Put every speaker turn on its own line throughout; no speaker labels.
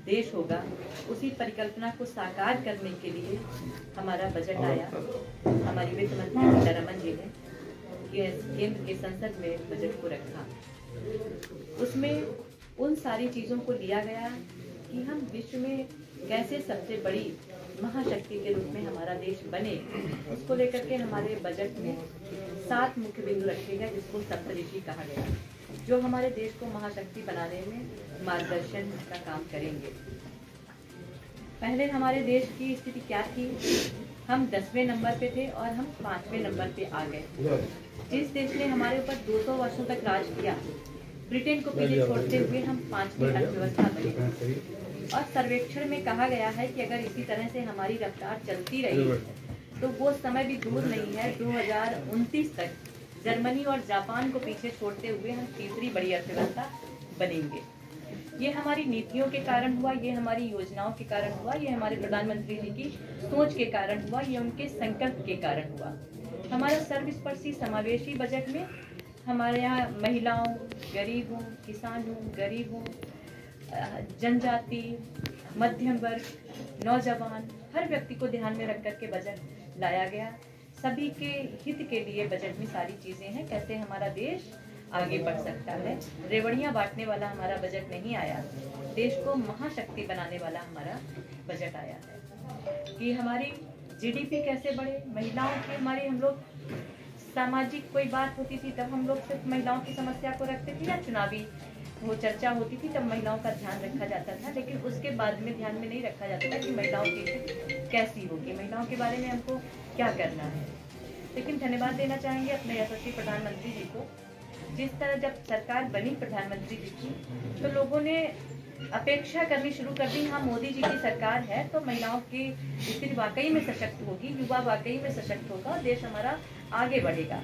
देश होगा, उसी परिकल्पना को साकार करने के लिए हमारा बजट आया। हमारी वित्त मंत्री सीतारमण जी ने केंद्र के संसद में बजट को रखा। उसमें उन सारी चीजों को लिया गया कि हम विश्व में कैसे सबसे बड़ी महाशक्ति के रूप में हमारा देश बने। उसको लेकर के हमारे बजट में 7 मुख्य बिंदु रखे गए, जिसको सप्तऋषि कहा गया, जो हमारे देश को महाशक्ति बनाने में मार्गदर्शन का काम करेंगे। पहले हमारे देश की स्थिति क्या थी? हम 10वें नंबर पे थे और हम 5वें नंबर पे आ गए। जिस देश ने हमारे ऊपर 200 वर्षों तक राज किया, ब्रिटेन को पीछे छोड़ते हुए हम 5वीं अर्थव्यवस्था बने। और सर्वेक्षण में कहा गया है कि अगर इसी तरह से हमारी रफ्तार चलती रही तो वो समय भी दूर नहीं है, 2029 तक जर्मनी और जापान को पीछे छोड़ते हुए हम तीसरी बड़ी अर्थव्यवस्था बनेंगे। ये हमारी नीतियों के कारण हुआ, ये हमारी योजनाओं के कारण हुआ, ये हमारे प्रधानमंत्री जी की सोच के कारण हुआ, ये उनके संकल्प के कारण हुआ। हमारा सर्वस्पर्शी समावेशी बजट में हमारे यहाँ महिलाओं, गरीबों, किसानों, गरीबों, जनजाति, मध्यम वर्ग, नौजवान, हर व्यक्ति को ध्यान में रख करके बजट लाया गया। सभी के हित के लिए बजट में सारी चीजें हैं, कैसे हमारा देश आगे बढ़ सकता है। रेवड़ियां बांटने वाला हमारा बजट नहीं आया, देश को महाशक्ति बनाने वाला हमारा बजट आया है। कि हमारी जीडीपी कैसे बढ़े, महिलाओं की हमारी, हम लोग सामाजिक कोई बात होती थी तब हम लोग सिर्फ महिलाओं की समस्या को रखते थे, या चुनावी वो चर्चा होती थी तब महिलाओं का ध्यान रखा जाता था, लेकिन उसके बाद में ध्यान में नहीं रखा जाता था कि महिलाओं की स्थिति कैसी होगी, महिलाओं के बारे में हमको क्या करना है। लेकिन धन्यवाद देना चाहेंगे अपने यशस्वी प्रधानमंत्री जी को। जिस तरह जब सरकार बनी प्रधानमंत्री जी की, तो लोगों ने अपेक्षा करनी शुरू कर दी, हाँ मोदी जी की सरकार है तो महिलाओं की स्थिति वाकई में सशक्त होगी, युवा वाकई में सशक्त होगा, देश हमारा आगे बढ़ेगा।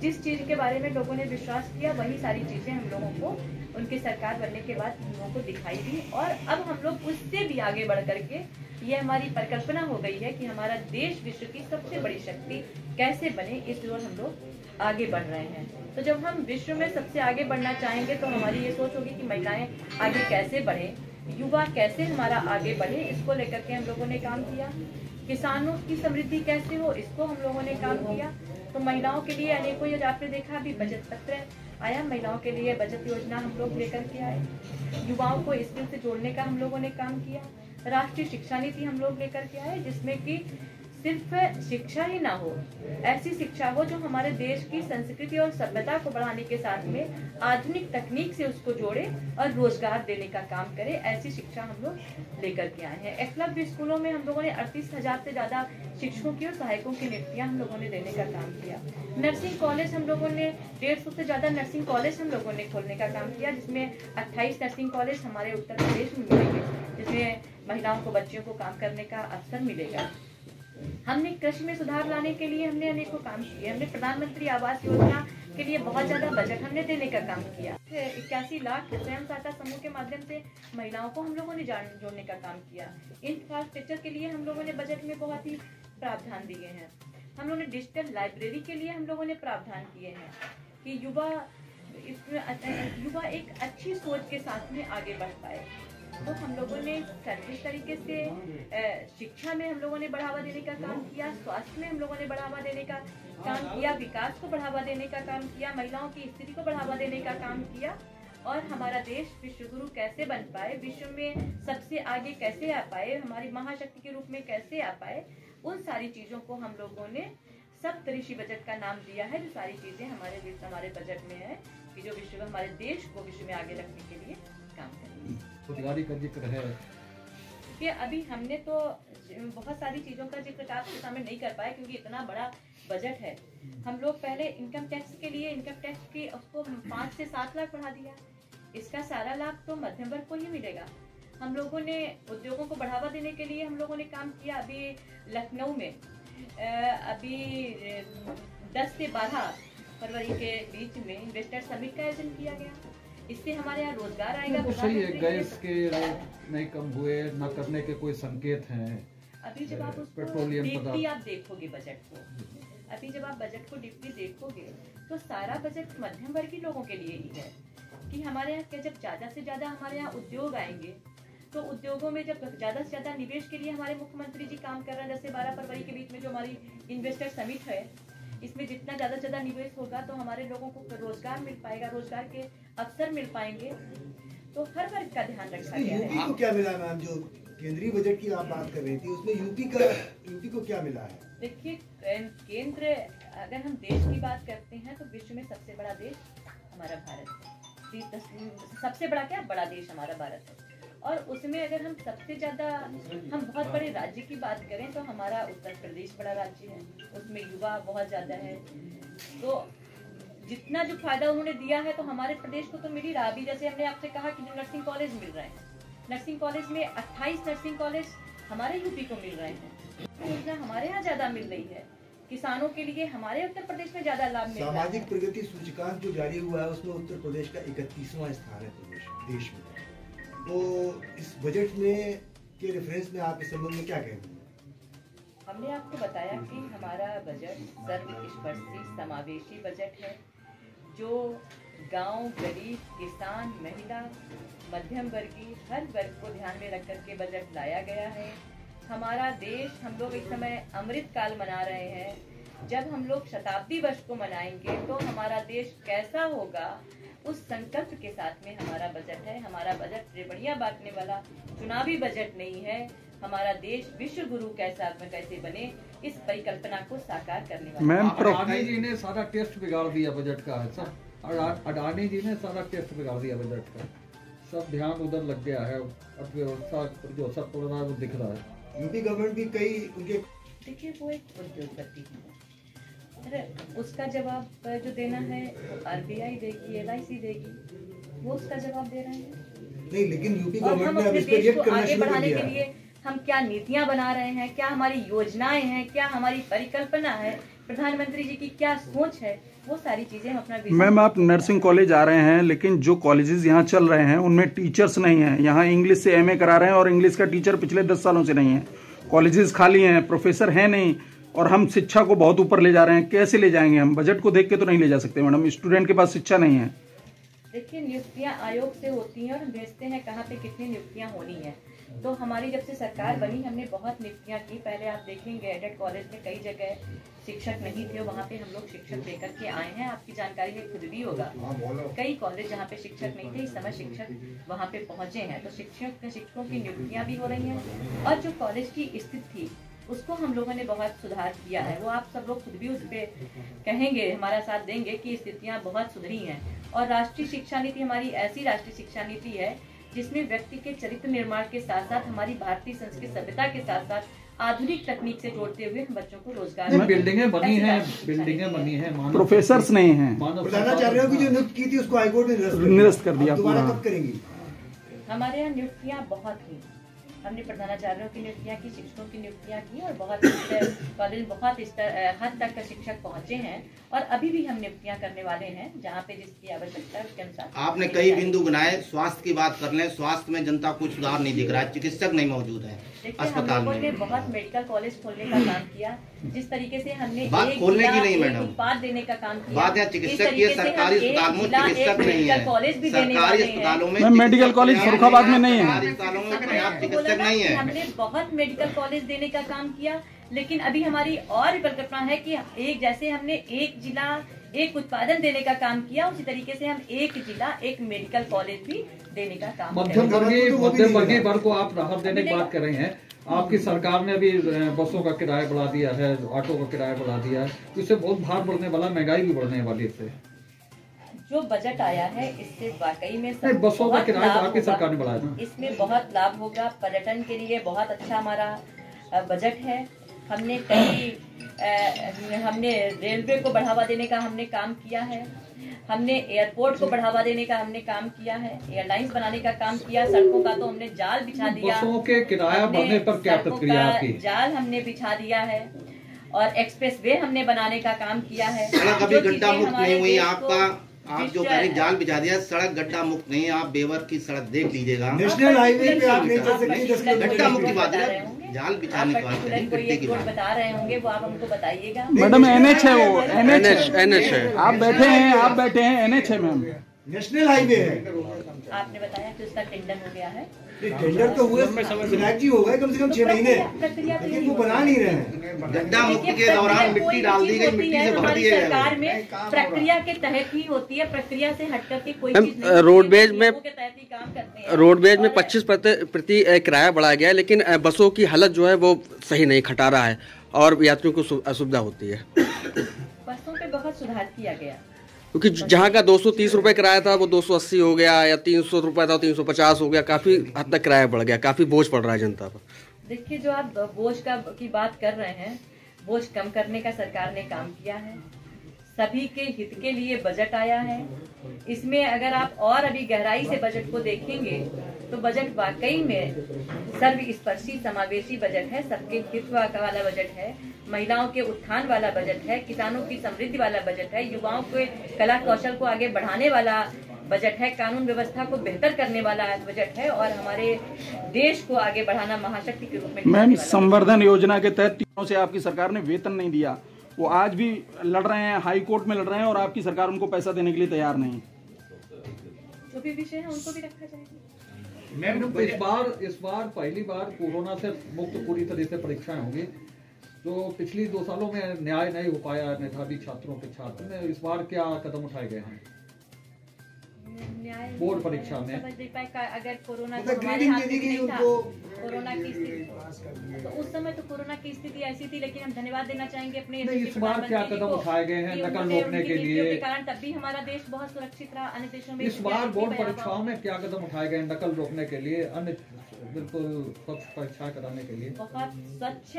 जिस चीज के बारे में लोगों ने विश्वास किया, वही सारी चीजें हम लोगों को उनकी सरकार बनने के बाद हम लोगों को दिखाई दी। और अब हम लोग उससे भी आगे बढ़ करके, ये हमारी परिकल्पना हो गई है कि हमारा देश विश्व की सबसे बड़ी शक्ति कैसे बने, इस ओर हम लोग आगे बढ़ रहे हैं। तो जब हम विश्व में सबसे आगे बढ़ना चाहेंगे तो हमारी ये सोच होगी कि महिलाएं आगे कैसे बढ़े, युवा कैसे हमारा आगे बढ़े, इसको लेकर के हम लोगों ने काम किया। किसानों की समृद्धि कैसे हो, इसको हम लोगों ने काम किया। तो महिलाओं के लिए अनेकों, आपने देखा अभी बजट पत्र आया, महिलाओं के लिए बचत योजना हम लोग लेकर के आए। युवाओं को स्किल से जोड़ने का हम लोगों ने काम किया। राष्ट्रीय शिक्षा नीति हम लोग लेकर के आए, जिसमें कि सिर्फ शिक्षा ही ना हो, ऐसी शिक्षा हो जो हमारे देश की संस्कृति और सभ्यता को बढ़ाने के साथ में आधुनिक तकनीक से उसको जोड़े और रोजगार देने का काम करे, ऐसी शिक्षा हम लोग लेकर के आए हैं। एकलव्य स्कूलों में हम लोगों ने 38,000 से ज्यादा शिक्षकों की और सहायकों की नियुक्तियां हम लोगों ने देने का काम किया। नर्सिंग कॉलेज हम लोगों ने 150 से ज्यादा नर्सिंग कॉलेज हम लोगों ने खोलने का काम किया, जिसमें 28 नर्सिंग कॉलेज हमारे उत्तर प्रदेश में मिलेंगे, जिसमें महिलाओं को, बच्चियों को काम करने का अवसर मिलेगा। हमने कृषि में सुधार लाने के लिए हमने अनेकों काम किए। हमने प्रधानमंत्री आवास योजना के लिए बहुत ज्यादा बजट हमने देने का काम किया। 81 लाख स्वयं सहायता समूह के माध्यम से महिलाओं को हम लोगों ने जोड़ने का काम किया। इंफ्रास्ट्रक्चर के लिए हम लोगों ने बजट में बहुत ही प्रावधान दिए हैं। हम लोगों ने डिजिटल लाइब्रेरी के लिए हम लोगों ने प्रावधान किए हैं कि युवा एक अच्छी सोच के साथ में आगे बढ़ पाए। तो हम लोगों ने सर्विस तरीके से शिक्षा में हम लोगों ने बढ़ावा देने का काम किया, स्वास्थ्य में हम लोगों ने बढ़ावा देने का काम किया, विकास को बढ़ावा देने का काम किया, महिलाओं की स्थिति को बढ़ावा देने का काम किया। और हमारा देश विश्व गुरु कैसे बन पाए, विश्व में सबसे आगे कैसे आ पाए, हमारी महाशक्ति के रूप में कैसे आ पाए, उन सारी चीजों को हम लोगों ने सप्तऋषि बजट का नाम दिया है। जो सारी चीजें हमारे बजट में है कि जो विश्व हमारे देश को विश्व में आगे रखने के लिए काम करेंगे।
रोजगारी का जिक्र है
कि अभी हमने तो बहुत सारी चीजों का जिक्र आपके सामने नहीं कर पाए, क्योंकि इतना बड़ा बजट है। हम लोग पहले इनकम टैक्स के लिए इनकम टैक्स की उसको 5 से 7 लाख बढ़ा दिया। इसका सारा लाभ तो मध्यम वर्ग को ही मिलेगा। हम लोगों ने उद्योगों को बढ़ावा देने के लिए हम लोगों ने काम किया। अभी लखनऊ में अभी 10 से 12 फरवरी के बीच में इन्वेस्टर समिट का आयोजन किया गया। इससे हमारे यहाँ रोजगार आएगा।
तो सही है, गैस के रेट नहीं कम हुए, न करने के कोई संकेत हैं।
अभी जब आप उसको डीपली आप देखोगे बजट को, अभी जब आप बजट को डीपली देखोगे तो सारा बजट मध्यम वर्गीय लोगों के लिए ही है कि हमारे यहाँ जब ज्यादा से ज्यादा हमारे यहाँ उद्योग आएंगे, तो उद्योगों में जब ज्यादा से ज्यादा निवेश के लिए हमारे मुख्यमंत्री जी काम कर रहे हैं, जैसे 12 फरवरी के बीच में जो हमारी इन्वेस्टर समिट है, इसमें जितना ज्यादा से ज्यादा निवेश होगा तो हमारे लोगों को रोजगार मिल पाएगा, रोजगार के अवसर मिल पाएंगे, तो हर वर्ग का ध्यान रखा गया है।
यूपी को क्या मिला मैम? जो केंद्रीय बजट की आप बात कर रही थी उसमें यूपी को क्या मिला है? देखिए,
केंद्र, अगर हम देश की बात करते हैं तो विश्व में सबसे बड़ा देश हमारा भारत है। सबसे बड़ा क्या, बड़ा देश हमारा भारत है। और उसमें अगर हम सबसे ज्यादा हम बहुत बड़े राज्य की बात करें तो हमारा उत्तर प्रदेश बड़ा राज्य है, उसमें युवा बहुत ज्यादा है। तो जितना जो फायदा उन्होंने दिया है तो हमारे प्रदेश को तो मिल ही रहा। अभी जैसे हमने आपसे कहा कि जो नर्सिंग कॉलेज मिल रहे हैं, नर्सिंग कॉलेज में 28 नर्सिंग कॉलेज हमारे यूपी को मिल रहे हैं। योजना हमारे यहाँ ज्यादा मिल रही है, किसानों के लिए हमारे उत्तर प्रदेश में ज्यादा लाभ मिल रहा है।
सामाजिक प्रगति सूचकांक जो जारी हुआ है उसमें उत्तर प्रदेश का 31वां स्थान है देश में। तो इस बजट में के रेफरेंस में आप इस संबंध में क्या कहेंगे?
हमने आपको बताया कि हमारा बजट सर्वस्पर्शी समावेशी बजट है, जो गांव, गरीब, किसान, महिला, मध्यम वर्गीय हर वर्ग को ध्यान में रख कर के बजट लाया गया है। हमारा देश, हम लोग इस समय अमृत काल मना रहे हैं। जब हम लोग शताब्दी वर्ष को मनाएंगे तो हमारा देश कैसा होगा, उस संकल्प के साथ में हमारा बजट है। हमारा बजट रेवड़ियां बांटने वाला चुनावी बजट नहीं है। हमारा देश विश्व गुरु कैसे बने, इस परिकल्पना को साकार करने वाला।
मैम, अडानी जी ने सारा टेस्ट बिगाड़ दिया बजट का है सर। अडानी जी ने सारा टेस्ट बिगाड़ दिया बजट का, सब ध्यान उधर लग गया है। अर्थव्यवस्था जो असर पड़ रहा है वो दिख रहा है।
यूपी गवर्नमेंट भी कई उनके,
देखिए, वो एक उद्योगपति है, उसका जवाब जो देना है RBI देगी, LIC देगी, वो उसका जवाब दे रहे हैं।
नहीं, लेकिन यूपी
और हम
गवर्नमेंट
अपने
ने
देश को आगे बढ़ाने के लिए हम क्या नीतियां बना रहे हैं, क्या हमारी योजनाएं हैं, क्या हमारी परिकल्पना है, प्रधानमंत्री जी की क्या सोच है, वो सारी चीजें हम अपना।
मैम, आप नर्सिंग कॉलेज आ रहे हैं, लेकिन जो कॉलेजेस यहाँ चल रहे हैं उनमें टीचर्स नहीं हैं। यहाँ इंग्लिश से MA करा रहे हैं और इंग्लिश का टीचर पिछले 10 सालों से नहीं है। कॉलेजेस खाली हैं, प्रोफेसर हैं नहीं, और हम शिक्षा को बहुत ऊपर ले जा रहे हैं। कैसे ले जाएंगे? हम बजट को देख के तो नहीं ले जा सकते मैडम, स्टूडेंट के पास शिक्षा नहीं है।
देखिए, नियुक्तियां आयोग से होती हैं और हम भेजते हैं कहाँ पे कितनी नियुक्तियां होनी है। तो हमारी जब से सरकार बनी हमने बहुत नियुक्तियां की। पहले आप देखेंगे एडेड कॉलेज में कई जगह शिक्षक नहीं थे, वहाँ पे हम लोग शिक्षक लेकर के आए हैं। आपकी जानकारी में खुद भी होगा, कई कॉलेज जहाँ पे शिक्षक नहीं थे, इस समय शिक्षक वहाँ पे पहुंचे हैं। तो शिक्षकों की नियुक्तियां भी हो रही हैं, और जो कॉलेज की स्थिति थी उसको हम लोगों ने बहुत सुधार किया है। वो आप सब लोग खुद भी उस पर कहेंगे, हमारा साथ देंगे कि स्थितियां बहुत सुधरी हैं। और राष्ट्रीय शिक्षा नीति हमारी ऐसी राष्ट्रीय शिक्षा नीति है जिसमें व्यक्ति के चरित्र निर्माण के साथ साथ हमारी भारतीय संस्कृति सभ्यता के साथ साथ आधुनिक तकनीक से जोड़ते हुए हम बच्चों को रोजगार।
बिल्डिंगें बनी हैं,
प्रोफेसर नहीं है।
प्रधानाचार्यों की जो नियुक्ति की थी उसको हाईकोर्ट ने
निरस्त कर दिया।
दोबारा कब करेंगी?
हमारे यहाँ नियुक्तियाँ बहुत हुई, हमने प्रधानाचार्यों की नियुक्तियाँ की, शिक्षकों की नियुक्तियाँ की, और बहुत कॉलेज बहुत हद तक शिक्षक पहुंचे हैं। और अभी भी हम नियुक्तियाँ करने वाले हैं जहाँ पे जिसकी आवश्यकता है उसके अनुसार।
आपने कई बिंदु गिनाए, स्वास्थ्य की बात कर लें, स्वास्थ्य में जनता को सुधार नहीं दिख रहा है, चिकित्सक नहीं मौजूद है अस्पताल में।
हमने बहुत मेडिकल कॉलेज खोलने का काम किया, जिस तरीके से हमने
बात खोलने की नहीं मैडम,
उत्पाद देने का काम किया।
बात है चिकित्सक की, सरकारी अस्पताल में चिकित्सक नहीं है, सरकारी अस्पतालों में
मेडिकल कॉलेज फर्रुखाबाद में नहीं है,
अस्पतालों में पर्याप्त चिकित्सक नहीं है।
हमने बहुत मेडिकल कॉलेज देने का काम किया, लेकिन अभी हमारी और परिकल्पना है कि एक जैसे हमने एक जिला एक उत्पादन देने का काम किया, उसी तरीके से हम एक जिला एक मेडिकल कॉलेज भी देने का काम।
मध्यम वर्गीय वर्ग को आप राहत देने की बात कर रहे हैं। आपकी सरकार ने भी बसों का किराया बढ़ा दिया है, ऑटो का किराया बढ़ा दिया है, इससे बहुत भार बढ़ने वाला, महंगाई भी बढ़ने वाली है।
जो बजट आया है इससे वाकई में
बसों का किराया तो आपकी सरकार ने बढ़ाया,
इसमें बहुत लाभ होगा। पर्यटन के लिए बहुत अच्छा हमारा बजट है। हमने रेलवे को बढ़ावा देने का हमने काम किया है, हमने एयरपोर्ट को बढ़ावा देने का हमने काम किया है, एयरलाइंस बनाने का काम किया, सड़कों का तो हमने जाल बिछा दिया।
बसों के किराया बढ़ने पर क्या प्रतिक्रिया आपकी?
जाल हमने बिछा दिया है, और एक्सप्रेस वे हमने बनाने का काम किया है।
सड़क अभी गड्ढा मुक्त नहीं हुई आपका, आप जो कह रहे जाल बिछा दिया, सड़क गड्ढा मुक्त नहीं है। आप बेवर की सड़क देख लीजिएगा,
नेशनल हाईवे पे आप नहीं चल सकते,
गड्ढा मुक्त की बात है, जाल बिछाने की बात है, गड्ढे की बात
बता रहे होंगे, वो आप हमको बताइएगा।
मैडम NH है, वो NH है। आप बैठे हैं NH है मैम,
नेशनल हाईवे है।
आपने बताया कि उसका टेंडर हो गया है,
टेंडर तो हुए विनायक जी हो गए कम से कम 6 महीने, लेकिन वो बना नहीं रहे हैं।
गड्ढा मुक्ति के दौरान मिट्टी डाल दी गई, मिट्टी से भर दिए गए।
सरकार में प्रक्रिया के तहत ही होती है, प्रक्रिया से हट करके कोई
मैम,
चीज नहीं।
रोडवेज में
के तहत ही काम करते हैं।
रोडवेज में 25% किराया बढ़ाया गया है, लेकिन बसों की हालत जो है वो सही नहीं, खटारा है और यात्रियों को असुविधा होती है।
बसों पे बहुत सुधार किया गया,
क्योंकि जहाँ का 230 रुपये किराया था वो 280 हो गया, या 300 रुपये था 350 हो गया, काफ़ी हद तक किराया बढ़ गया, काफ़ी बोझ पड़ रहा है जनता पर।
देखिए जो आप बोझ की बात कर रहे हैं, बोझ कम करने का सरकार ने काम किया है, सभी के हित के लिए बजट आया है। इसमें अगर आप और अभी गहराई से बजट को देखेंगे तो बजट वाकई में सर्वस्पर्शी समावेशी बजट है, सबके हित वाला बजट है, महिलाओं के उत्थान वाला बजट है, किसानों की समृद्धि वाला बजट है, युवाओं के कला कौशल को आगे बढ़ाने वाला बजट है, कानून व्यवस्था को बेहतर करने वाला बजट है और हमारे देश को आगे बढ़ाना महाशक्ति के रूप में।
मैम, संवर्धन योजना के तहत 3 से आपकी सरकार ने वेतन नहीं दिया, वो आज भी लड़ रहे हैं, हाई कोर्ट में लड़ रहे हैं और आपकी सरकार उनको पैसा देने के लिए तैयार नहीं।
जो भी विषय है उनको भी रखा जाएगा।
मैम, इस बार पहली बार कोरोना से मुक्त पूरी तरह से परीक्षाएं होंगी, तो पिछली 2 सालों में न्याय नहीं हो पाया मेधावी छात्रों के छात्र में, इस बार क्या कदम उठाए गए हैं बोर्ड परीक्षा में?
अगर कोरोना
मतलब ग्रेडिंग दे दी गई उनको,
कोरोना की स्थिति तो उस समय तो कोरोना की स्थिति ऐसी थी, लेकिन हम धन्यवाद देना चाहेंगे अपने
इस बार क्या कदम उठाए गए हैं नकल रोकने के लिए?
कारण तब भी हमारा देश बहुत सुरक्षित रहा, अन्य देशों में
इस बार बोर्ड परीक्षाओं में क्या कदम उठाए गए नकल रोकने के लिए, अन्य बिल्कुल स्वच्छ परीक्षाएं कराने के लिए?
बहुत स्वच्छ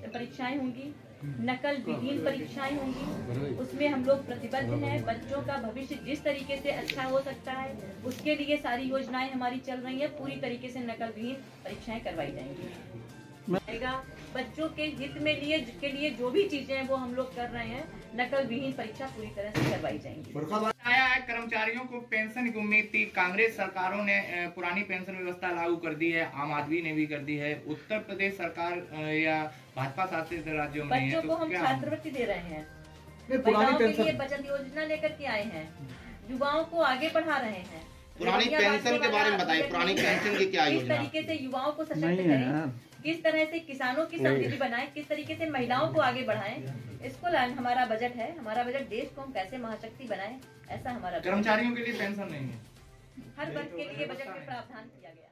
परीक्षाएं होंगी, नकल विहीन परीक्षाएं होंगी, उसमें हम लोग प्रतिबद्ध हैं। बच्चों का भविष्य जिस तरीके से अच्छा हो सकता है उसके लिए सारी योजनाएं हमारी चल रही हैं, पूरी तरीके से नकल विहीन परीक्षाएं करवाई जाएंगी। बच्चों के हित में के लिए जो भी चीजें हैं वो हम लोग कर रहे हैं, नकल विहीन परीक्षा पूरी तरह से करवाई जाएंगी।
आया है कर्मचारियों को पेंशन की उम्मीद थी, कांग्रेस सरकारों ने पुरानी पेंशन व्यवस्था लागू कर दी है, आम आदमी ने भी कर दी है, उत्तर प्रदेश सरकार या भाजपा शासित राज्यों में
बच्चों को हम छात्रवृत्ति दे रहे हैं,
पुरानी
महिलाओं के लिए
पेंशन
बचत योजना लेकर के आए हैं, युवाओं को आगे बढ़ा रहे हैं।
पुरानी पेंशन के बारे में बताइए, पुरानी पेंशन की क्या
किस
योजना?
तरीके से युवाओं को सशक्त
नहीं है
करें,
यार।
किस तरह से किसानों की समृद्धि बनाएं, किस तरीके से महिलाओं को आगे बढ़ाएं, इसको हमारा बजट है। हमारा बजट देश को हम कैसे महाशक्ति बनाएं, ऐसा हमारा।
कर्मचारियों के लिए पेंशन नहीं है,
हर वर्ग के लिए बजट में प्रावधान किया गया।